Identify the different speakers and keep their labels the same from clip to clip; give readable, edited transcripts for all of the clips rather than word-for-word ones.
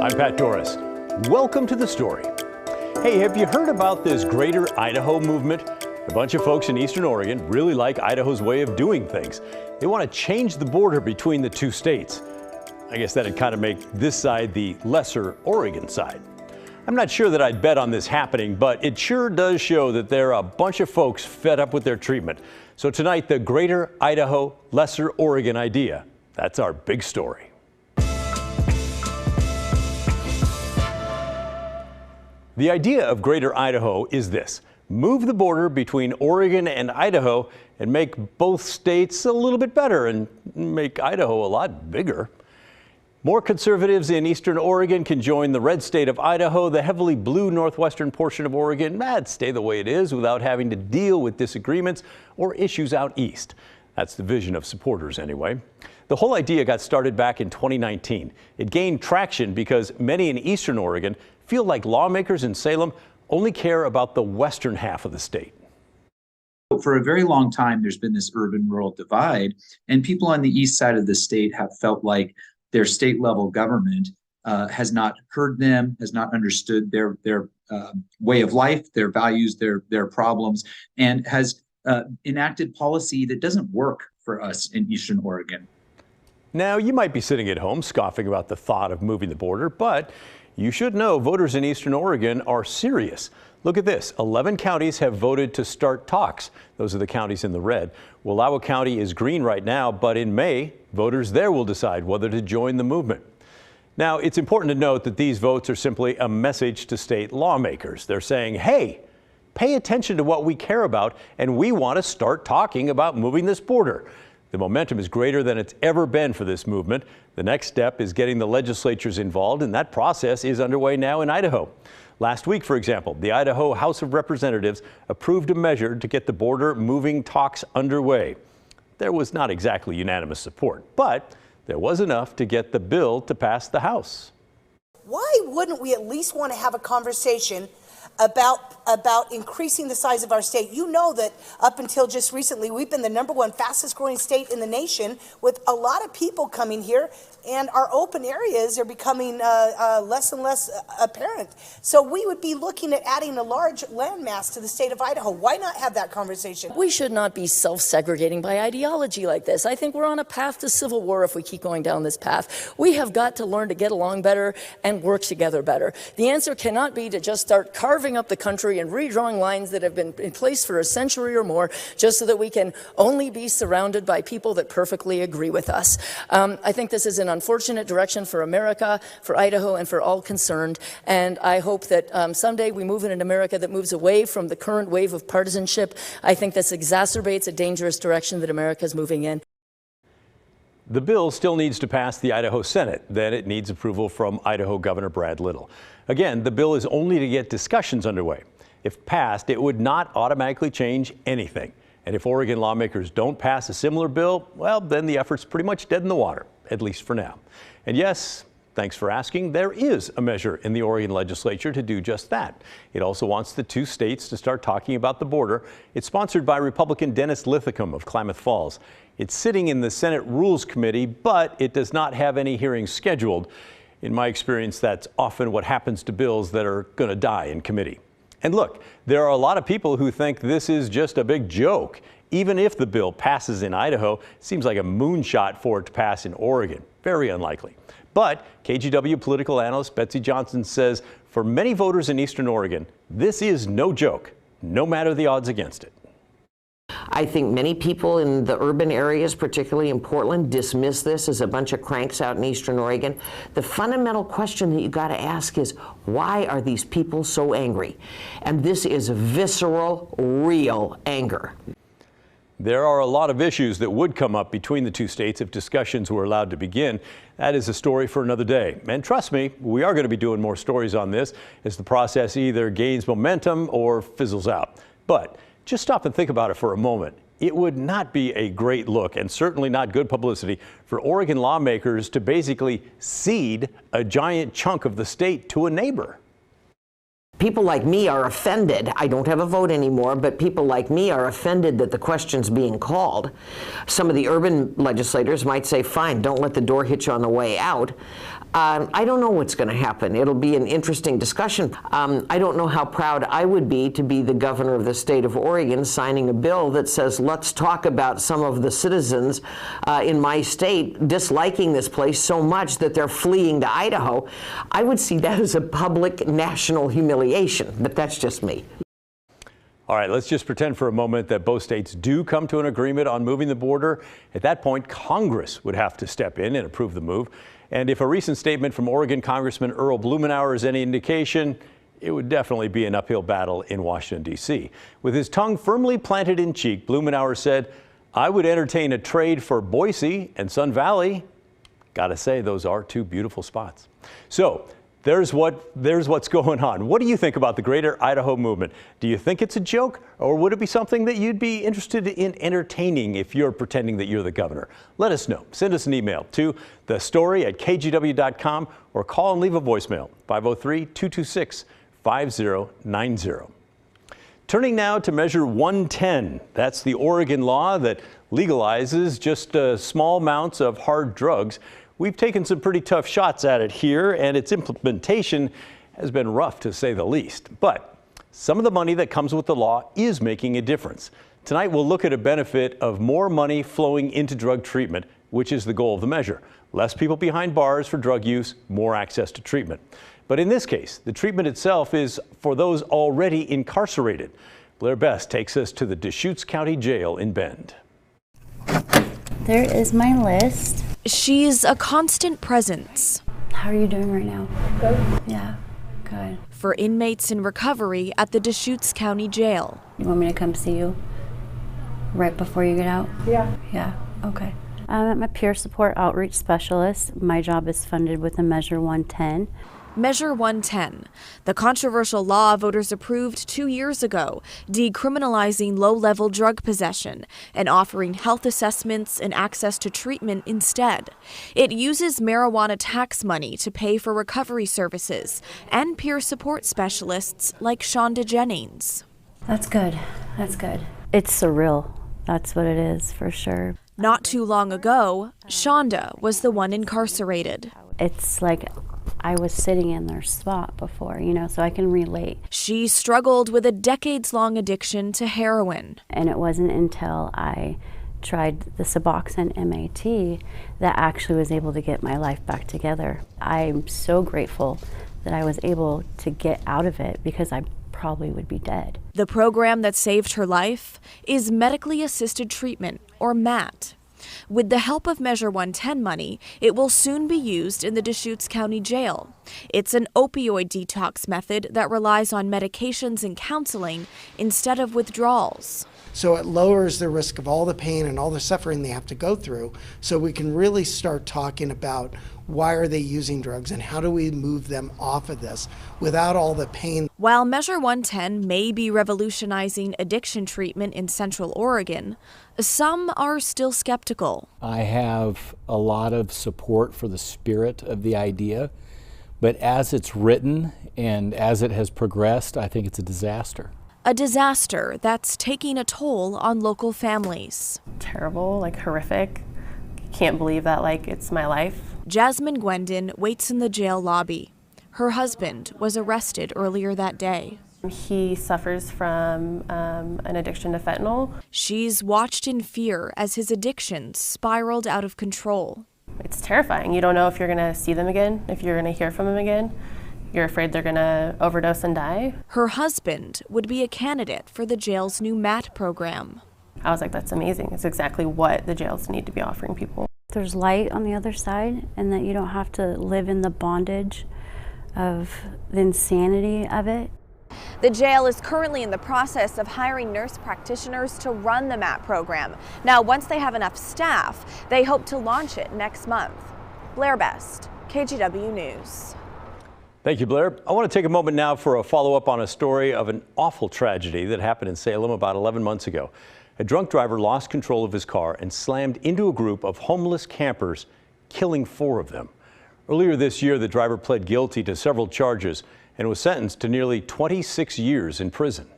Speaker 1: I'm Pat Doris. Welcome to The Story. Hey, have you heard about this Greater Idaho movement? A bunch of folks in Eastern Oregon really like Idaho's way of doing things. They want to change the border between the two states. I guess that'd kind of make this side the lesser Oregon side. I'm not sure that I'd bet on this happening, but it sure does show that there are a bunch of folks fed up with their treatment. So tonight, the Greater Idaho, Lesser Oregon idea. That's our big story. The idea of Greater Idaho is this: move the border between Oregon and Idaho and make both states a little bit better and make Idaho a lot bigger. More conservatives in Eastern Oregon can join the red state of Idaho. The heavily blue northwestern portion of Oregon, that'd stay the way it is without having to deal with disagreements or issues out east. That's the vision of supporters anyway. The whole idea got started back in 2019. It gained traction because many in Eastern Oregon feel like lawmakers in Salem only care about the western half of the state.
Speaker 2: For a very long time, there's been this urban-rural divide, and people on the east side of the state have felt like their state-level government has not heard them, has not understood their way of life, their values, their problems, and has enacted policy that doesn't work for us in Eastern Oregon.
Speaker 1: Now, you might be sitting at home scoffing about the thought of moving the border, but you should know voters in Eastern Oregon are serious. Look at this. 11 counties have voted to start talks. Those are the counties in the red. Wallowa County is green right now, but in May, voters there will decide whether to join the movement. Now, it's important to note that these votes are simply a message to state lawmakers. They're saying, hey, pay attention to what we care about, and we want to start talking about moving this border. The momentum is greater than it's ever been for this movement. The next step is getting the legislatures involved, and that process is underway now in Idaho. Last week, for example, the Idaho House of Representatives approved a measure to get the border moving talks underway. There was not exactly unanimous support, but there was enough to get the bill to pass the House.
Speaker 3: Why wouldn't we at least want to have a conversation about increasing the size of our state? You know that up until just recently, we've been the #1 fastest growing state in the nation, with a lot of people coming here, and our open areas are becoming less and less apparent. So we would be looking at adding a large landmass to the state of Idaho. Why not have that conversation?
Speaker 4: We should not be self-segregating by ideology like this. I think we're on a path to civil war if we keep going down this path. We have got to learn to get along better and work together better. The answer cannot be to just start carving up the country and redrawing lines that have been in place for a century or more just so that we can only be surrounded by people that perfectly agree with us. I think this is an unfortunate direction for America, for Idaho, and for all concerned. And I hope that someday we move in an America that moves away from the current wave of partisanship. I think this exacerbates a dangerous direction that America is moving in.
Speaker 1: The bill still needs to pass the Idaho Senate. Then it needs approval from Idaho Governor Brad Little. Again, the bill is only to get discussions underway. If passed, it would not automatically change anything. And if Oregon lawmakers don't pass a similar bill, well, then the effort's pretty much dead in the water, at least for now. And yes, thanks for asking, there is a measure in the Oregon legislature to do just that. It also wants the two states to start talking about the border. It's sponsored by Republican Dennis Lithicum of Klamath Falls. It's sitting in the Senate Rules Committee, but it does not have any hearings scheduled. In my experience, that's often what happens to bills that are going to die in committee. And look, there are a lot of people who think this is just a big joke. Even if the bill passes in Idaho, it seems like a moonshot for it to pass in Oregon. Very unlikely. But KGW political analyst Betsy Johnson says for many voters in Eastern Oregon, this is no joke, no matter the odds against it.
Speaker 5: I think many people in the urban areas, particularly in Portland, dismiss this as a bunch of cranks out in Eastern Oregon. The fundamental question that you got to ask is, why are these people so angry? And this is visceral, real anger.
Speaker 1: There are a lot of issues that would come up between the two states if discussions were allowed to begin. That is a story for another day. And trust me, we are going to be doing more stories on this as the process either gains momentum or fizzles out. But just stop and think about it for a moment. It would not be a great look, and certainly not good publicity, for Oregon lawmakers to basically cede a giant chunk of the state to a neighbor.
Speaker 5: people like me are offended. I don't have a vote anymore, but people like me are offended that the question's being called. Some of the urban legislators might say, fine, don't let the door hit you on the way out. I don't know what's going to happen. It'll be an interesting discussion. I don't know how proud I would be to be the governor of the state of Oregon signing a bill that says, let's talk about some of the citizens in my state disliking this place so much that they're fleeing to Idaho. I would see that as a public national humiliation, but that's just me.
Speaker 1: All right, let's just pretend for a moment that both states do come to an agreement on moving the border. At that point, Congress would have to step in and approve the move. And if a recent statement from Oregon Congressman Earl Blumenauer is any indication, it would definitely be an uphill battle in Washington, D.C. With his tongue firmly planted in cheek, Blumenauer said, I would entertain a trade for Boise and Sun Valley. Gotta say, those are two beautiful spots. So there's what's going on. What do you think about the Greater Idaho movement? Do you think it's a joke, or would it be something that you'd be interested in entertaining if you're pretending that you're the governor? Let us know. Send us an email to thestory@kgw.com or call and leave a voicemail, 503-226-5090. Turning now to Measure 110. That's the Oregon law that legalizes just small amounts of hard drugs. We've taken some pretty tough shots at it here, and its implementation has been rough to say the least. But some of the money that comes with the law is making a difference. Tonight, we'll look at a benefit of more money flowing into drug treatment, which is the goal of the measure. Less people behind bars for drug use, more access to treatment. But in this case, the treatment itself is for those already incarcerated. Blair Best takes us to the Deschutes County Jail in Bend.
Speaker 6: There is my list.
Speaker 7: She's a constant presence.
Speaker 6: How are you doing right now? Good. Yeah, good.
Speaker 7: For inmates in recovery at the Deschutes County Jail.
Speaker 6: You want me to come see you right before you get out?
Speaker 8: Yeah.
Speaker 6: Yeah, okay. I'm a peer support outreach specialist. My job is funded with a Measure 110.
Speaker 7: Measure 110, the controversial law voters approved 2 years ago, decriminalizing low-level drug possession and offering health assessments and access to treatment instead. It uses marijuana tax money to pay for recovery services and peer support specialists like Shonda Jennings.
Speaker 6: That's good. That's good. It's surreal. That's what it is, for sure.
Speaker 7: Not too long ago, Shonda was the one incarcerated.
Speaker 6: It's like I was sitting in their spot before, so I can relate.
Speaker 7: She struggled with a decades-long addiction to heroin.
Speaker 6: And it wasn't until I tried the Suboxone MAT that actually was able to get my life back together. I'm so grateful that I was able to get out of it because I probably would be dead.
Speaker 7: The program that saved her life is medically assisted treatment, or MAT. With the help of Measure 110 money, it will soon be used in the Deschutes County Jail. It's an opioid detox method that relies on medications and counseling instead of withdrawals.
Speaker 8: So it lowers the risk of all the pain and all the suffering they have to go through, so we can really start talking about why are they using drugs and how do we move them off of this without all the pain.
Speaker 7: While Measure 110 may be revolutionizing addiction treatment in Central Oregon, some are still skeptical.
Speaker 9: I have a lot of support for the spirit of the idea, but as it's written and as it has progressed, I think it's a disaster.
Speaker 7: A disaster that's taking a toll on local families.
Speaker 10: Terrible, horrific. Can't believe that, it's my life.
Speaker 7: Jasmine Gwendon waits in the jail lobby. Her husband was arrested earlier that day.
Speaker 10: He suffers from an addiction to fentanyl.
Speaker 7: She's watched in fear as his addiction spiraled out of control.
Speaker 10: It's terrifying. You don't know if you're going to see them again, if you're going to hear from them again. You're afraid they're going to overdose and die.
Speaker 7: Her husband would be a candidate for the jail's new MAT program.
Speaker 10: I was like, that's amazing. It's exactly what the jails need to be offering people.
Speaker 6: There's light on the other side, and that you don't have to live in the bondage of the insanity of it.
Speaker 11: The jail is currently in the process of hiring nurse practitioners to run the MAT program. Now, once they have enough staff, they hope to launch it next month. Blair Best, KGW News.
Speaker 1: Thank you, Blair. I want to take a moment now for a follow-up on a story of an awful tragedy that happened in Salem about 11 months ago. A drunk driver lost control of his car and slammed into a group of homeless campers, killing 4 of them. Earlier this year, the driver pled guilty to several charges. and was sentenced to nearly 26 years in prison.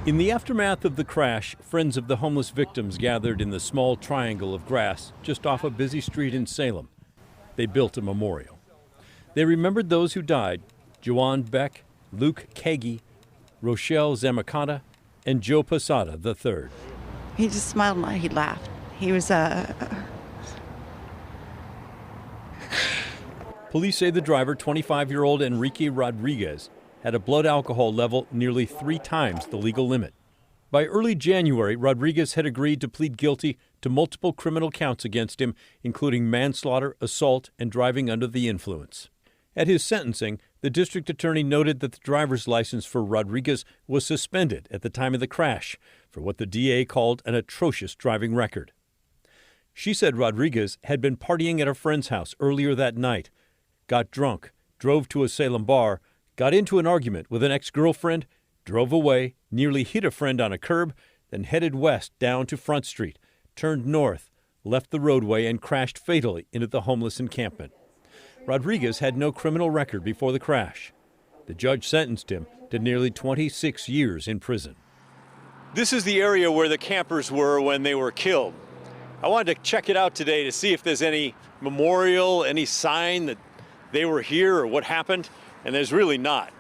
Speaker 1: In the aftermath of the crash, friends of the homeless victims gathered in the small triangle of grass just off a busy street in Salem. They built a memorial. They remembered those who died: Joanne Beck, Luke Kagi, Rochelle Zamakata, and Joe Posada III.
Speaker 12: He just smiled and he laughed. He was
Speaker 1: Police say the driver, 25-year-old Enrique Rodriguez, had a blood alcohol level nearly 3 times the legal limit. By early January, Rodriguez had agreed to plead guilty to multiple criminal counts against him, including manslaughter, assault, and driving under the influence. At his sentencing, the district attorney noted that the driver's license for Rodriguez was suspended at the time of the crash for what the DA called an atrocious driving record. She said Rodriguez had been partying at a friend's house earlier that night, got drunk, drove to a Salem bar, got into an argument with an ex-girlfriend, drove away, nearly hit a friend on a curb, then headed west down to Front Street, turned north, left the roadway, and crashed fatally into the homeless encampment. Rodriguez had no criminal record before the crash. The judge sentenced him to nearly 26 years in prison. This is the area where the campers were when they were killed. I wanted to check it out today to see if there's any memorial, any sign that they were here or what happened, and there's really not.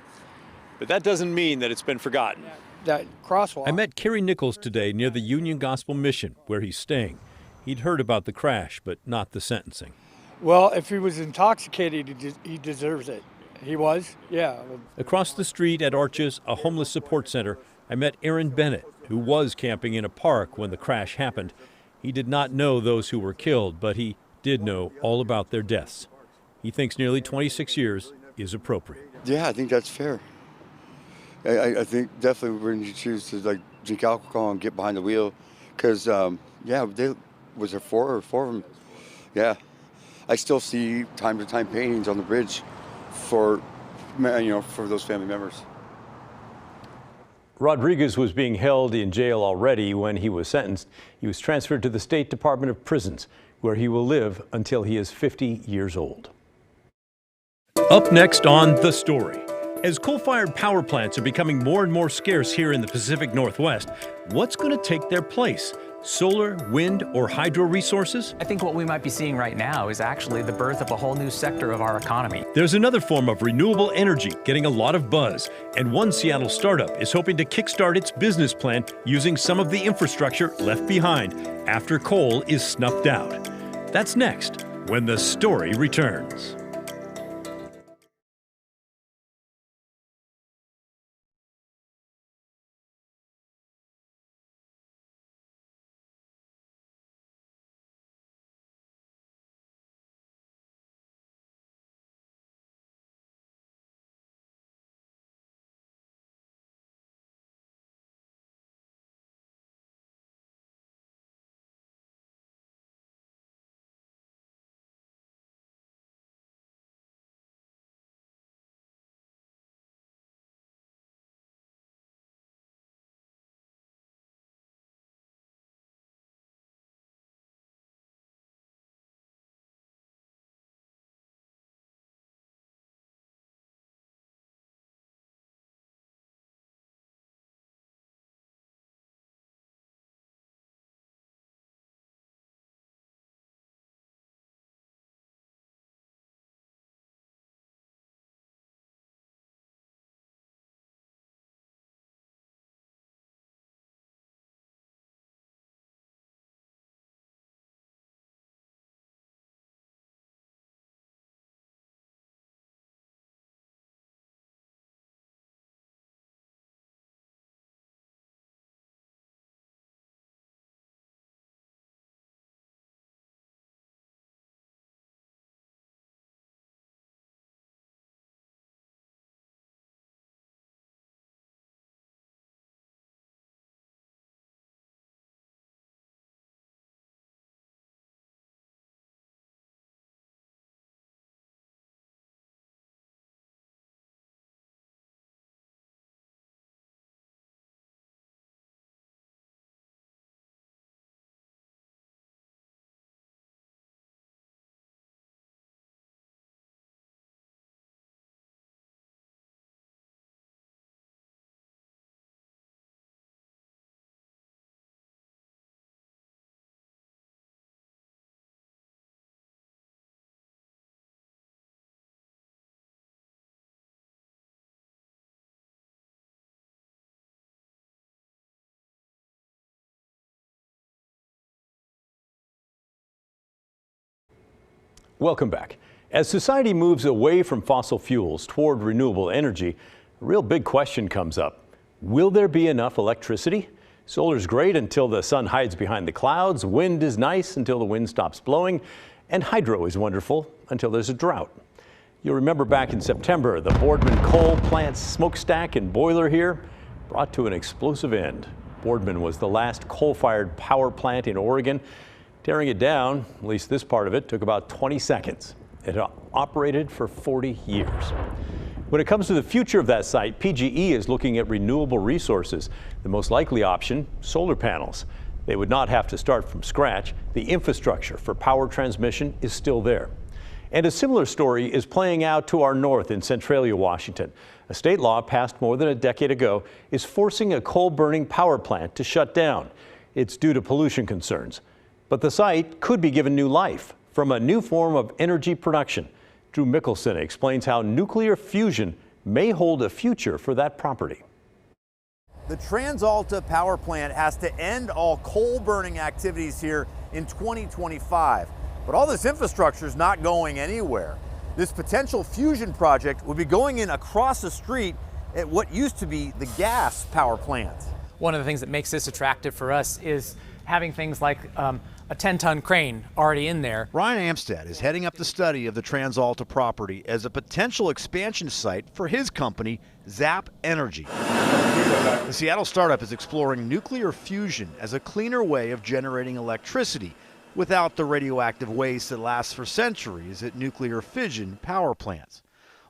Speaker 1: But that doesn't mean that it's been forgotten.
Speaker 13: That crosswalk.
Speaker 1: I met Kerry Nichols today near the Union Gospel Mission, where he's staying. He'd heard about the crash, but not the sentencing.
Speaker 13: Well, if he was intoxicated, he deserves it. He was, yeah.
Speaker 1: Across the street at Arches, a homeless support center, I met Aaron Bennett, who was camping in a park when the crash happened. He did not know those who were killed, but he did know all about their deaths. He thinks nearly 26 years is appropriate.
Speaker 14: Yeah, I think that's fair. I think definitely when you choose to drink alcohol and get behind the wheel, because was there four of them? Yeah, I still see time to time paintings on the bridge for those family members.
Speaker 1: Rodriguez was being held in jail already when he was sentenced. He was transferred to the State Department of Prisons, where he will live until he is 50 years old. Up next on The Story. As coal-fired power plants are becoming more and more scarce here in the Pacific Northwest, what's going to take their place? Solar, wind, or hydro resources?
Speaker 15: I think what we might be seeing right now is actually the birth of a whole new sector of our economy.
Speaker 1: There's another form of renewable energy getting a lot of buzz, and one Seattle startup is hoping to kickstart its business plan using some of the infrastructure left behind after coal is snuffed out. That's next, when The Story returns. Welcome back. As society moves away from fossil fuels toward renewable energy, a real big question comes up. Will there be enough electricity? Solar's great until the sun hides behind the clouds, wind is nice until the wind stops blowing, and hydro is wonderful until there's a drought. You'll remember back in September, the Boardman coal plant's smokestack and boiler here brought to an explosive end. Boardman was the last coal-fired power plant in Oregon. Tearing it down, at least this part of it, took about 20 seconds. It operated for 40 years. When it comes to the future of that site, PGE is looking at renewable resources. The most likely option, solar panels. They would not have to start from scratch. The infrastructure for power transmission is still there. And a similar story is playing out to our north in Centralia, Washington. A state law passed more than a decade ago is forcing a coal-burning power plant to shut down. It's due to pollution concerns. But the site could be given new life from a new form of energy production. Drew Mickelson explains how nuclear fusion may hold a future for that property.
Speaker 16: The TransAlta power plant has to end all coal-burning activities here in 2025. But all this infrastructure is not going anywhere. This potential fusion project would be going in across the street at what used to be the gas power plant.
Speaker 15: One of the things that makes this attractive for us is having things like a 10-ton crane already in there.
Speaker 16: Ryan Amstad is heading up the study of the TransAlta property as a potential expansion site for his company, Zap Energy. The Seattle startup is exploring nuclear fusion as a cleaner way of generating electricity without the radioactive waste that lasts for centuries at nuclear fission power plants.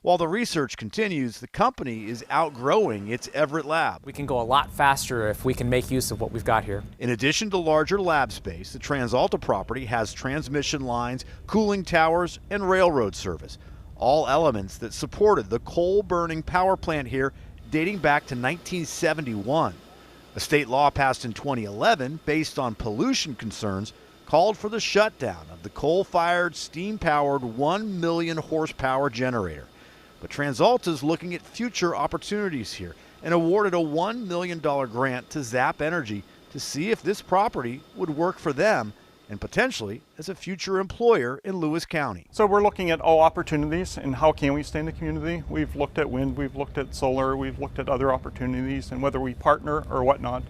Speaker 16: While the research continues, the company is outgrowing its Everett lab.
Speaker 15: We can go a lot faster if we can make use of what we've got here.
Speaker 16: In addition to larger lab space, the TransAlta property has transmission lines, cooling towers, and railroad service, all elements that supported the coal-burning power plant here dating back to 1971. A state law passed in 2011 based on pollution concerns called for the shutdown of the coal-fired, steam-powered 1 million horsepower generator. But TransAlta is looking at future opportunities here and awarded a $1 million grant to Zap Energy to see if this property would work for them and potentially as a future employer in Lewis County.
Speaker 17: So we're looking at all opportunities and how can we stay in the community. We've looked at wind, we've looked at solar, we've looked at other opportunities and whether we partner or whatnot.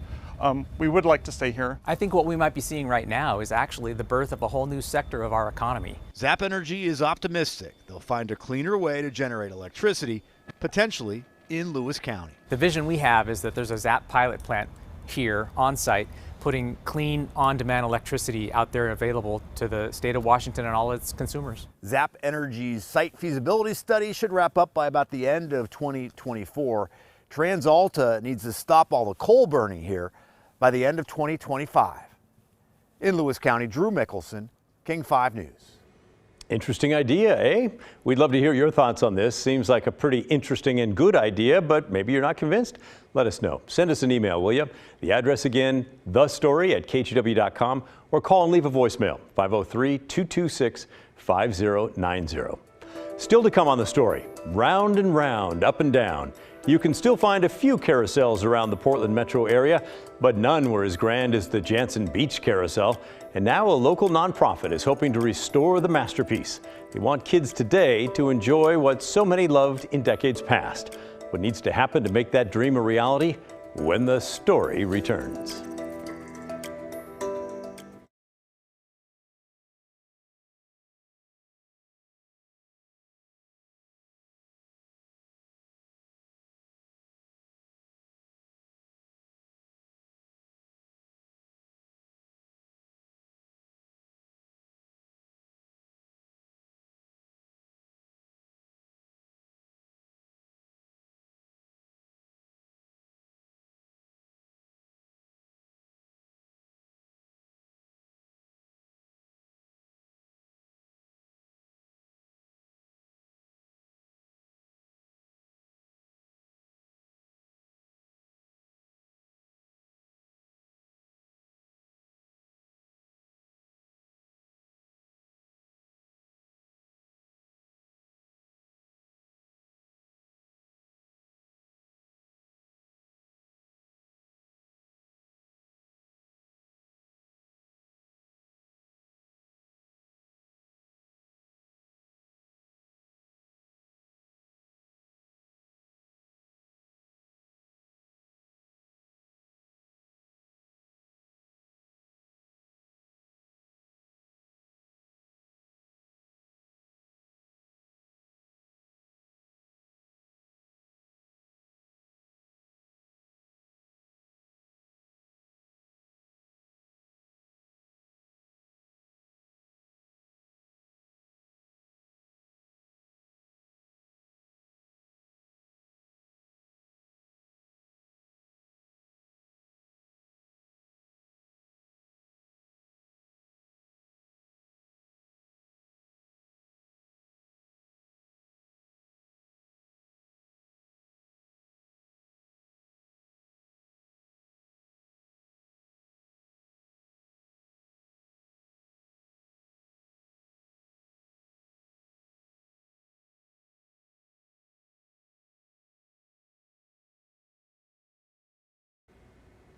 Speaker 17: We would like to stay here.
Speaker 15: I think what we might be seeing right now is actually the birth of a whole new sector of our economy.
Speaker 16: Zap Energy is optimistic they'll find a cleaner way to generate electricity, potentially in Lewis County.
Speaker 15: The vision we have is that there's a Zap pilot plant here on site, putting clean, on-demand electricity out there available to the state of Washington and all its consumers.
Speaker 16: Zap Energy's site feasibility study should wrap up by about the end of 2024. TransAlta needs to stop all the coal burning here by the end of 2025. In Lewis County, Drew Mickelson, King 5 News.
Speaker 1: Interesting idea, eh? We'd love to hear your thoughts on this. Seems like a pretty interesting and good idea, but maybe you're not convinced? Let us know. Send us an email, will you? The address again, thestory@kgw.com, or call and leave a voicemail, 503-226-5090. Still to come on The Story, round and round, up and down. You can still find a few carousels around the Portland metro area, but none were as grand as the Jansen Beach Carousel. And now a local nonprofit is hoping to restore the masterpiece. They want kids today to enjoy what so many loved in decades past. What needs to happen to make that dream a reality? When The Story returns.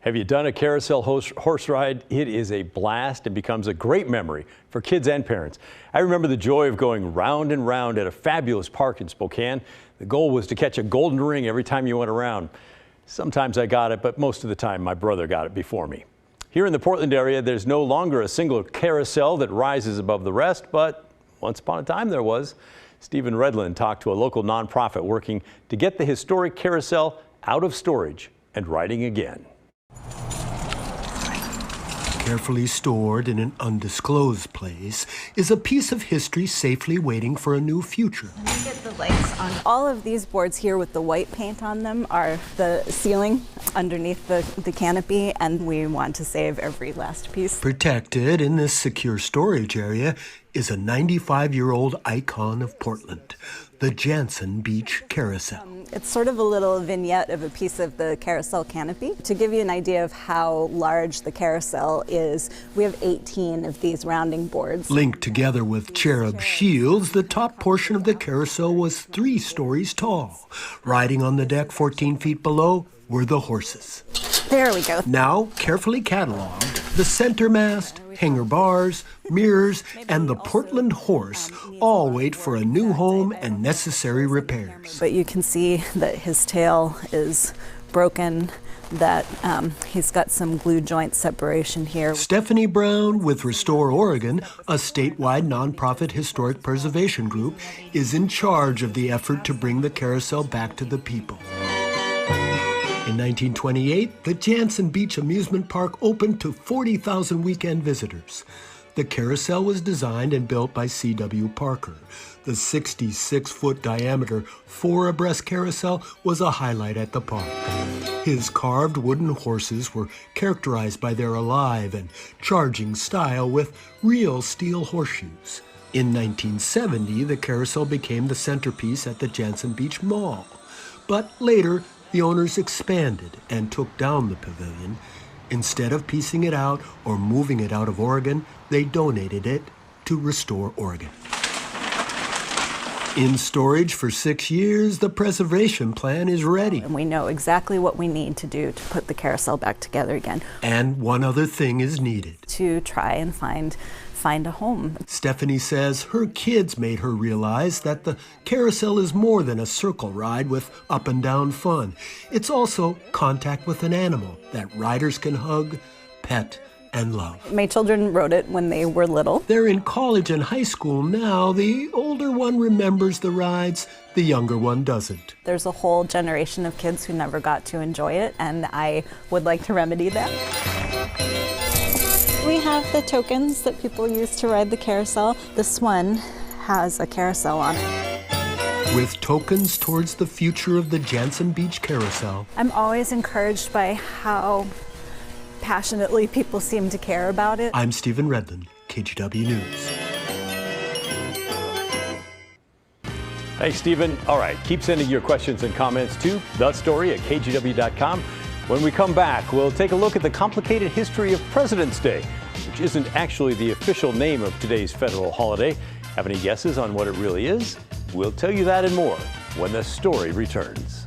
Speaker 1: Have you done a carousel horse ride? It is a blast and becomes a great memory for kids and parents. I remember the joy of going round and round at a fabulous park in Spokane. The goal was to catch a golden ring every time you went around. Sometimes I got it, but most of the time my brother got it before me. Here in the Portland area, there's no longer a single carousel that rises above the rest, but once upon a time there was. Stephen Redlin talked to a local nonprofit working to get the historic carousel out of storage and riding again.
Speaker 18: Carefully stored in an undisclosed place is a piece of history safely waiting for a new future.
Speaker 19: Let me get the lights on. All of these boards here with the white paint on them are the ceiling underneath the canopy, and we want to save every last piece.
Speaker 18: Protected in this secure storage area is a 95-year-old icon of Portland, the Jansen Beach Carousel.
Speaker 19: It's sort of a little vignette of a piece of the carousel canopy. To give you an idea of how large the carousel is, we have 18 of these rounding boards.
Speaker 18: Linked together with cherub shields, the top portion of the carousel was 3 stories tall. Riding on the deck 14 feet below were the horses.
Speaker 19: There we go.
Speaker 18: Now carefully cataloged, the center mast, hanger bars, mirrors, and the Portland horse all wait for a new home and necessary repairs.
Speaker 19: But you can see that his tail is broken, that he's got some glue joint separation here.
Speaker 18: Stephanie Brown with Restore Oregon, a statewide nonprofit historic preservation group, is in charge of the effort to bring the carousel back to the people. In 1928, the Jansen Beach Amusement Park opened to 40,000 weekend visitors. The carousel was designed and built by C.W. Parker. The 66-foot diameter 4-abreast carousel was a highlight at the park. His carved wooden horses were characterized by their alive and charging style with real steel horseshoes. In 1970, the carousel became the centerpiece at the Jansen Beach Mall. But later, the owners expanded and took down the pavilion. Instead of piecing it out or moving it out of Oregon, they donated it to Restore Oregon. In storage for 6 years, the preservation plan is ready.
Speaker 19: And we know exactly what we need to do to put the carousel back together again.
Speaker 18: And one other thing is needed.
Speaker 19: To try and find a home.
Speaker 18: Stephanie says her kids made her realize that the carousel is more than a circle ride with up and down fun. It's also contact with an animal that riders can hug, pet, and love.
Speaker 19: My children rode it when they were little.
Speaker 18: They're in college and high school now. The older one remembers the rides, the younger one doesn't.
Speaker 19: There's a whole generation of kids who never got to enjoy it, and I would like to remedy that. We have the tokens that people use to ride the carousel. This one has a carousel on it.
Speaker 18: With tokens towards the future of the Jansen Beach Carousel.
Speaker 19: I'm always encouraged by how passionately people seem to care about it.
Speaker 18: I'm Stephen Redlin, KGW News.
Speaker 1: Thanks, Stephen. All right, keep sending your questions and comments to thestory@kgw.com. When we come back, we'll take a look at the complicated history of President's Day, which isn't actually the official name of today's federal holiday. Have any guesses on what it really is? We'll tell you that and more when the story returns.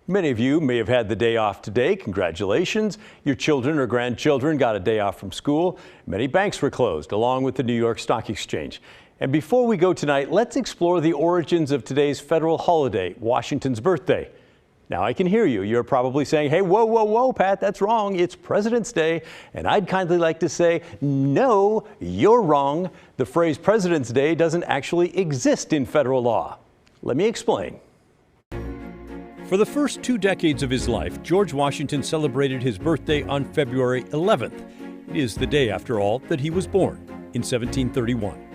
Speaker 1: Many of you may have had the day off today. Congratulations. Your children or grandchildren got a day off from school. Many banks were closed, along with the New York Stock Exchange. And before we go tonight, let's explore the origins of today's federal holiday, Washington's birthday. Now, I can hear you. You're probably saying, hey, whoa, whoa, whoa, Pat, that's wrong. It's President's Day. And I'd kindly like to say, no, you're wrong. The phrase President's Day doesn't actually exist in federal law. Let me explain. For the first 2 decades of his life, George Washington celebrated his birthday on February 11th. It is the day, after all, that he was born, in 1731.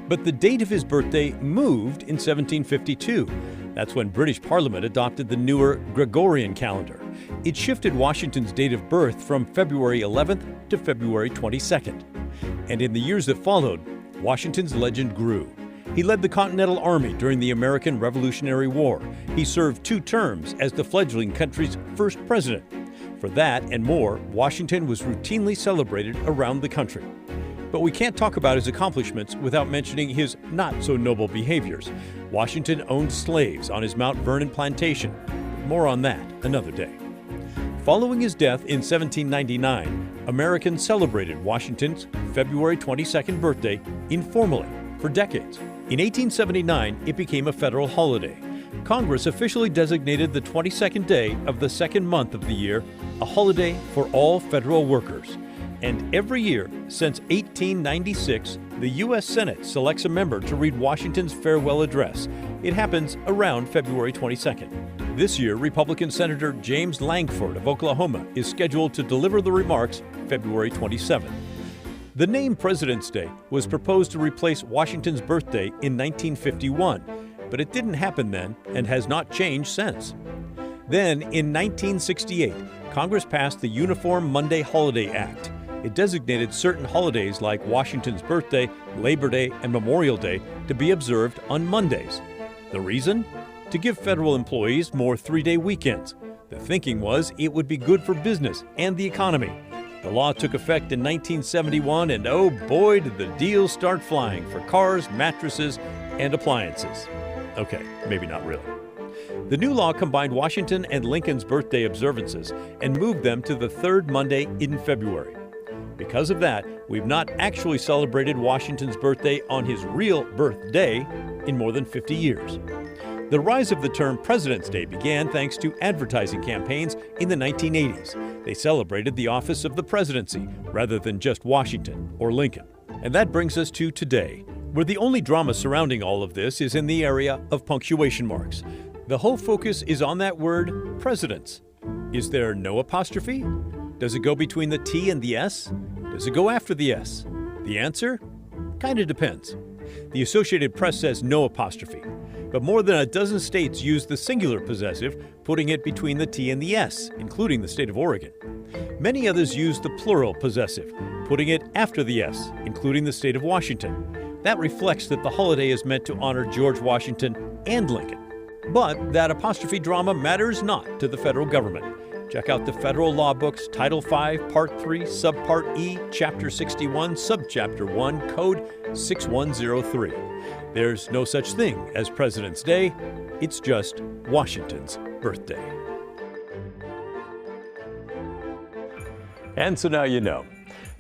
Speaker 1: But the date of his birthday moved in 1752. That's when British Parliament adopted the newer Gregorian calendar. It shifted Washington's date of birth from February 11th to February 22nd. And in the years that followed, Washington's legend grew. He led the Continental Army during the American Revolutionary War. He served 2 terms as the fledgling country's first president. For that and more, Washington was routinely celebrated around the country. But we can't talk about his accomplishments without mentioning his not-so-noble behaviors. Washington owned slaves on his Mount Vernon plantation. More on that another day. Following his death in 1799, Americans celebrated Washington's February 22nd birthday informally for decades. In 1879, it became a federal holiday. Congress officially designated the 22nd day of the second month of the year a holiday for all federal workers. And every year since 1896, the U.S. Senate selects a member to read Washington's farewell address. It happens around February 22nd. This year, Republican Senator James Langford of Oklahoma is scheduled to deliver the remarks February 27th. The name President's Day was proposed to replace Washington's birthday in 1951, but it didn't happen then and has not changed since. Then, in 1968, Congress passed the Uniform Monday Holiday Act. It designated certain holidays like Washington's birthday, Labor Day, and Memorial Day to be observed on Mondays. The reason? To give federal employees more 3-day weekends. The thinking was it would be good for business and the economy. The law took effect in 1971, and oh boy, did the deals start flying for cars, mattresses, and appliances. Okay, maybe not really. The new law combined Washington and Lincoln's birthday observances and moved them to the 3rd Monday in February. Because of that, we've not actually celebrated Washington's birthday on his real birthday in more than 50 years. The rise of the term President's Day began thanks to advertising campaigns in the 1980s. They celebrated the office of the presidency rather than just Washington or Lincoln. And that brings us to today, where the only drama surrounding all of this is in the area of punctuation marks. The whole focus is on that word, presidents. Is there no apostrophe? Does it go between the T and the S? Does it go after the S? The answer? Kind of depends. The Associated Press says no apostrophe, but more than a dozen states use the singular possessive, putting it between the T and the S, including the state of Oregon. Many others use the plural possessive, putting it after the S, including the state of Washington. That reflects that the holiday is meant to honor George Washington and Lincoln. But that apostrophe drama matters not to the federal government. Check out the federal law books, Title V, Part 3, Subpart E, Chapter 61, Subchapter 1, Code 6103. There's no such thing as President's Day. It's just Washington's birthday. And so now you know.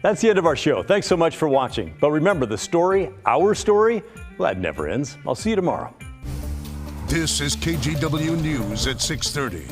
Speaker 1: That's the end of our show. Thanks so much for watching. But remember, the story, our story, well, that never ends. I'll see you tomorrow.
Speaker 20: This is KGW News at 6:30.